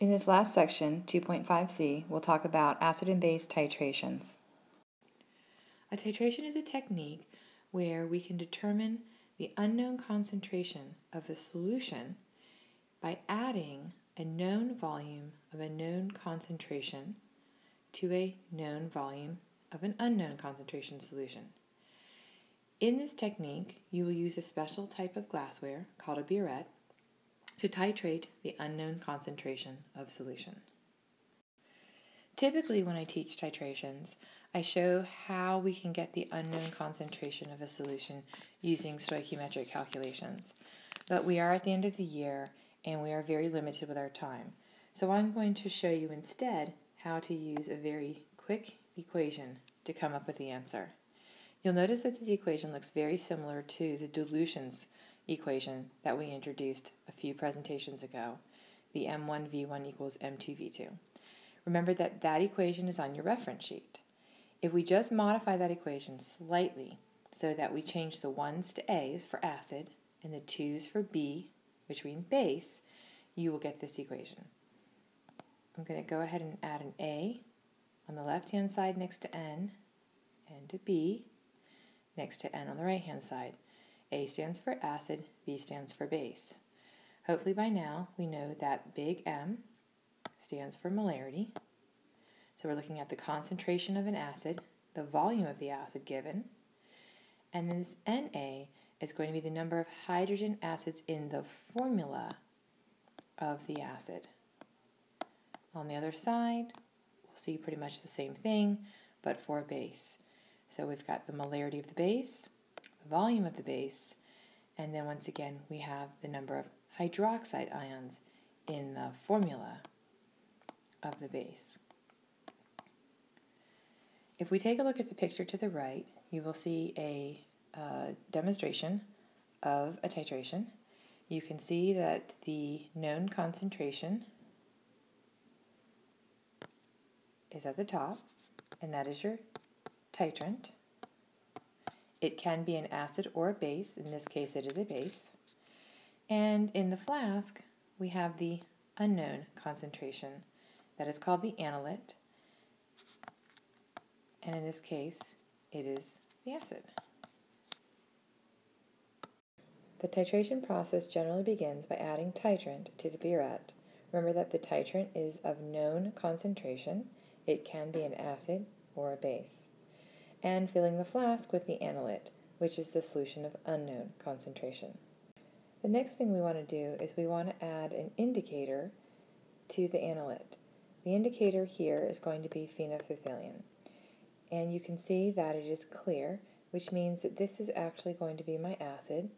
In this last section, 2.5c, we'll talk about acid and base titrations. A titration is a technique where we can determine the unknown concentration of a solution by adding a known volume of a known concentration to a known volume of an unknown concentration solution. In this technique, you will use a special type of glassware called a burette to titrate the unknown concentration of solution. Typically, when I teach titrations, I show how we can get the unknown concentration of a solution using stoichiometric calculations. But we are at the end of the year and we are very limited with our time. So I'm going to show you instead how to use a very quick equation to come up with the answer. You'll notice that this equation looks very similar to the dilutions equation that we introduced a few presentations ago, the M1V1 equals M2V2. Remember that that equation is on your reference sheet. If we just modify that equation slightly so that we change the 1's to A's for acid and the 2's for B, which means base, you will get this equation. I'm going to go ahead and add an A on the left-hand side next to N and a B next to N on the right-hand side. A stands for acid, B stands for base. Hopefully by now we know that big M stands for molarity. So we're looking at the concentration of an acid, the volume of the acid given, and then this Na is going to be the number of hydrogen acids in the formula of the acid. On the other side, we'll see pretty much the same thing, but for a base. So we've got the molarity of the base, the volume of the base, and then once again we have the number of hydroxide ions in the formula of the base. If we take a look at the picture to the right, you will see a demonstration of a titration. You can see that the known concentration is at the top, and that is your titrant. It can be an acid or a base. In this case, it is a base. And in the flask, we have the unknown concentration. That is called the analyte. And in this case, it is the acid. The titration process generally begins by adding titrant to the burette. Remember that the titrant is of known concentration. It can be an acid or a base. And filling the flask with the analyte, which is the solution of unknown concentration. The next thing we want to do is we want to add an indicator to the analyte. The indicator here is going to be phenolphthalein. And you can see that it is clear, which means that this is actually going to be my acid,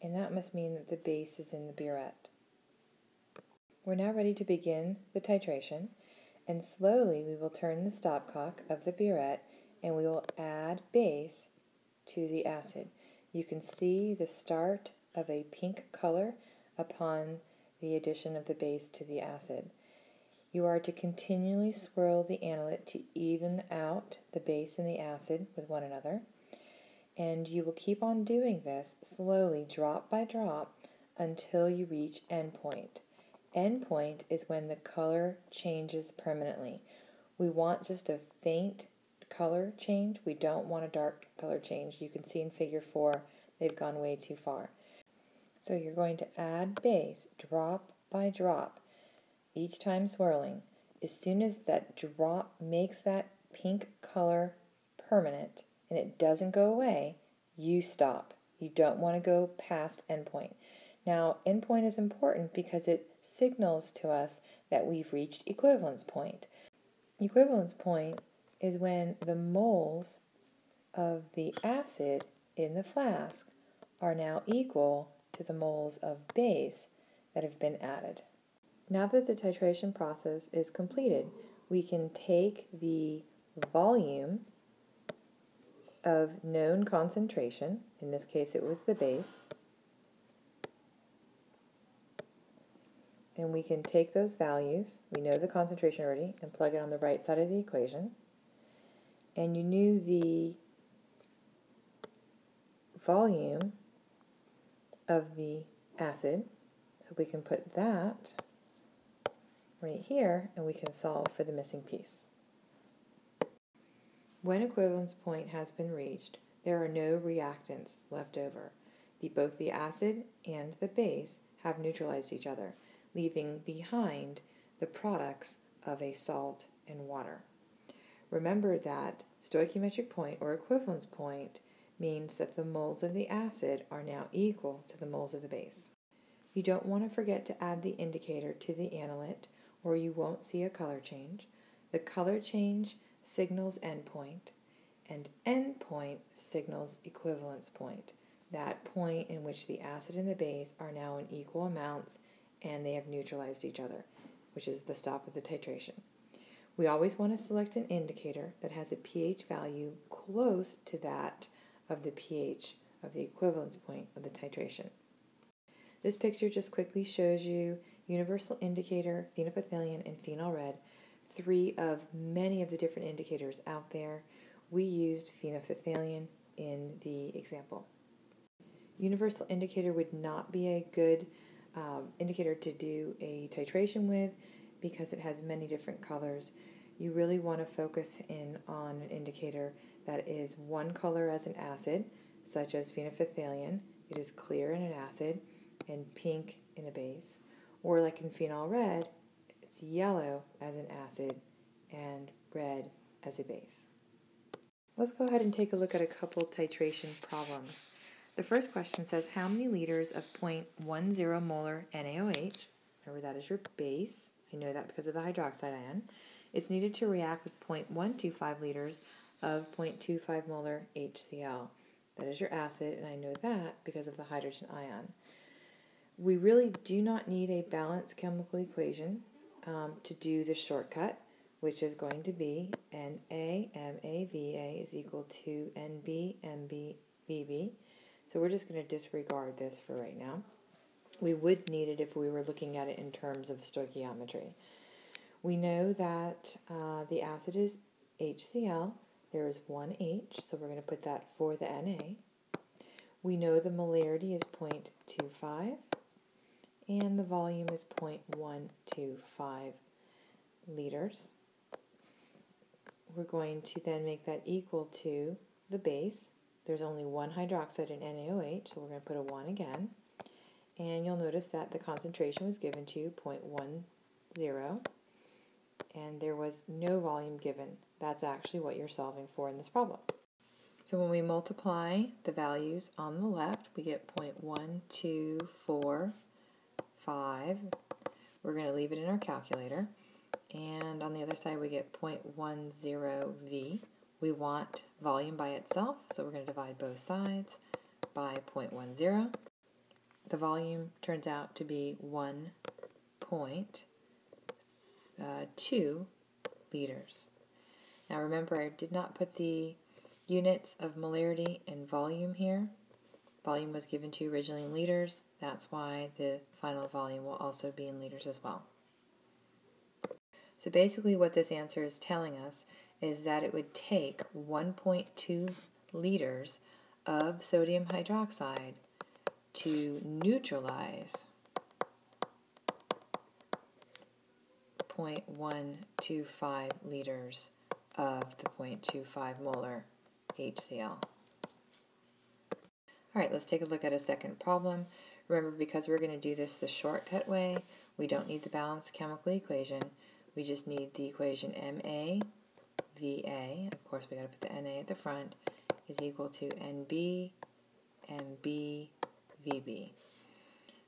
and that must mean that the base is in the burette. We're now ready to begin the titration, and slowly we will turn the stopcock of the burette and we will add base to the acid. You can see the start of a pink color upon the addition of the base to the acid. You are to continually swirl the analyte to even out the base and the acid with one another, and you will keep on doing this slowly, drop by drop, until you reach endpoint. Endpoint is when the color changes permanently. We want just a faint color change. We don't want a dark color change. You can see in figure 4, they've gone way too far. So you're going to add base drop by drop, each time swirling. As soon as that drop makes that pink color permanent and it doesn't go away, you stop. You don't want to go past endpoint. Now, endpoint is important because it signals to us that we've reached equivalence point. Equivalence point is when the moles of the acid in the flask are now equal to the moles of base that have been added. Now that the titration process is completed, we can take the volume of known concentration, in this case it was the base, and we can take those values, we know the concentration already, and plug it on the right side of the equation. And you knew the volume of the acid, so we can put that right here, and we can solve for the missing piece. When equivalence point has been reached, there are no reactants left over. Both the acid and the base have neutralized each other, leaving behind the products of a salt and water. Remember that stoichiometric point or equivalence point means that the moles of the acid are now equal to the moles of the base. You don't want to forget to add the indicator to the analyte or you won't see a color change. The color change signals endpoint, and endpoint signals equivalence point, that point in which the acid and the base are now in equal amounts and they have neutralized each other, which is the stop of the titration. We always want to select an indicator that has a pH value close to that of the pH of the equivalence point of the titration. This picture just quickly shows you universal indicator, phenolphthalein, and phenol red, three of many of the different indicators out there. We used phenolphthalein in the example. Universal indicator would not be a good indicator to do a titration with because it has many different colors. You really want to focus in on an indicator that is one color as an acid, such as phenolphthalein. It is clear in an acid and pink in a base. Or like in phenol red, it's yellow as an acid and red as a base. Let's go ahead and take a look at a couple titration problems. The first question says, how many liters of 0.10 molar NaOH, remember that is your base, I know that because of the hydroxide ion, is needed to react with 0.125 liters of 0.25 molar HCl. That is your acid, and I know that because of the hydrogen ion. We really do not need a balanced chemical equation to do the shortcut, which is going to be NaMaVa is equal to NbMbVb. So we're just going to disregard this for right now. We would need it if we were looking at it in terms of stoichiometry. We know that the acid is HCl. There is one H, so we're going to put that for the Na. We know the molarity is 0.25, and the volume is 0.125 liters. We're going to then make that equal to the base. There's only one hydroxide in NaOH, so we're going to put a 1 again. And you'll notice that the concentration was given to 0.10, and there was no volume given. That's actually what you're solving for in this problem. So when we multiply the values on the left, we get 0.1245. We're going to leave it in our calculator. And on the other side, we get 0.10V. We want volume by itself, so we're going to divide both sides by 0.10. The volume turns out to be 1.2 liters. Now remember, I did not put the units of molarity and volume here. Volume was given to you originally in liters. That's why the final volume will also be in liters as well. So basically what this answer is telling us is that it would take 1.2 liters of sodium hydroxide to neutralize 0.125 liters of the 0.25 molar HCl. Alright, let's take a look at a second problem. Remember, because we're going to do this the shortcut way, we don't need the balanced chemical equation. We just need the equation MaVa, of course we got to put the Na at the front, is equal to NbMbVb.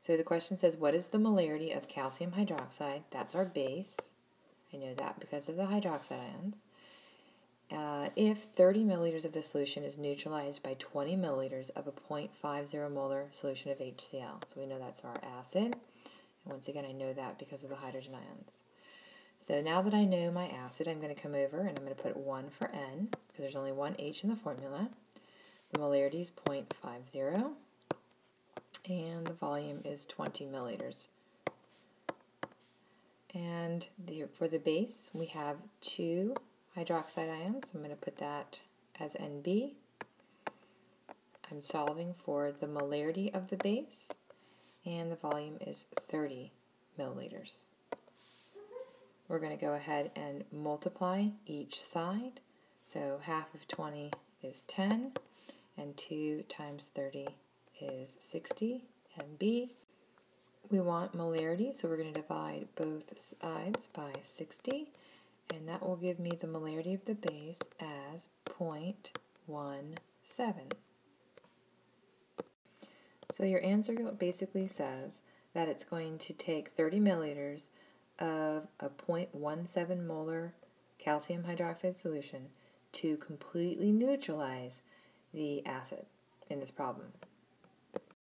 So the question says, what is the molarity of calcium hydroxide? That's our base. I know that because of the hydroxide ions. If 30 milliliters of the solution is neutralized by 20 milliliters of a 0.50 molar solution of HCl. So we know that's our acid. And once again, I know that because of the hydrogen ions. So now that I know my acid, I'm going to come over and I'm going to put 1 for N, because there's only one H in the formula. The molarity is 0.50, and the volume is 20 milliliters. And for the base, we have 2 hydroxide ions. I'm going to put that as Nb. I'm solving for the molarity of the base, and the volume is 30 milliliters. we're going to go ahead and multiply each side. So half of 20 is 10, and 2 times 30 is 60. And B, we want molarity, so we're going to divide both sides by 60, and that will give me the molarity of the base as 0.17. So your answer basically says that it's going to take 30 milliliters of a 0.17 molar calcium hydroxide solution to completely neutralize the acid in this problem.